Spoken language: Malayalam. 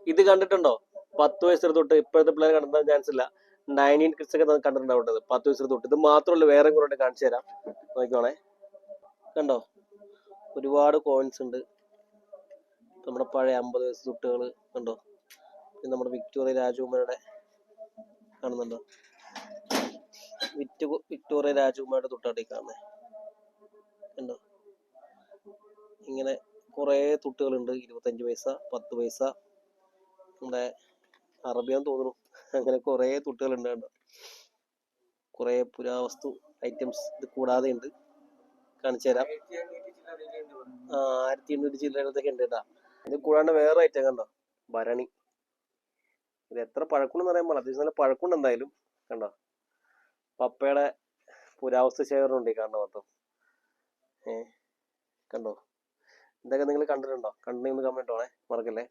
ഇത് കണ്ടിട്ടുണ്ടോ? 10 വയസ്സ് തൊട്ട് ഇപ്പോഴത്തെ പിള്ളേർ കണ്ടെത്താൻ ചാൻസ് ഇല്ല. 19 കിഡ്സ് ഒക്കെ കണ്ടിട്ടുണ്ടാവേണ്ടത് 10 വയസ്സ് തൊട്ട്. ഇത് മാത്രമല്ല വേറെ കൂടെ കാണിച്ചു തരാം, നോക്കിക്കോണേ. കണ്ടോ, ഒരുപാട് കോയിൻസ് ഉണ്ട്. നമ്മുടെ പഴയ 50 വയസ്സ് തൊട്ടുകൾ കണ്ടോ. ഇത് നമ്മുടെ വിക്ടോറിയ രാജകുമാരുടെ കാണുന്നുണ്ടോ? വിക്ടോറിയ രാജകുമാരുടെ തൊട്ടാട്ടി കാണുന്നത് കണ്ടോ. ഇങ്ങനെ കുറെ തുട്ടുകളുണ്ട്. 25 പൈസ, 10 പൈസ, നമ്മുടെ അറബിയാന്ന് തോന്നുന്നു. അങ്ങനെ കുറെ തുട്ടുകളുണ്ട് കണ്ടോ. കുറെ പുരാവസ്തു ഐറ്റംസ് ഇത് കൂടാതെ ഉണ്ട്, കാണിച്ചു തരാം. 1800 ചില്ലറത്തൊക്കെ ഉണ്ട് കേട്ടാ. ഇത് കൂടാണ്ട് വേറെ ഐറ്റം കണ്ടോ, ഭരണി. ഇത് എത്ര പഴക്കമുണ്ടെന്ന് പറയാൻ പാടില്ല, അത്യാവശ്യം നല്ല പഴക്കമുണ്ട് എന്തായാലും. കണ്ടോ, പപ്പയുടെ പുരാവസ്തു ശേഖരണം ഉണ്ട് ഈ കാണുന്ന മൊത്തം. കണ്ടോ. ഇതൊക്കെ നിങ്ങൾ കണ്ടിട്ടുണ്ടോ? കണ്ടിട്ടുണ്ടെങ്കിൽ കമന്റ് ഇട്ടോണേ, മറക്കല്ലേ.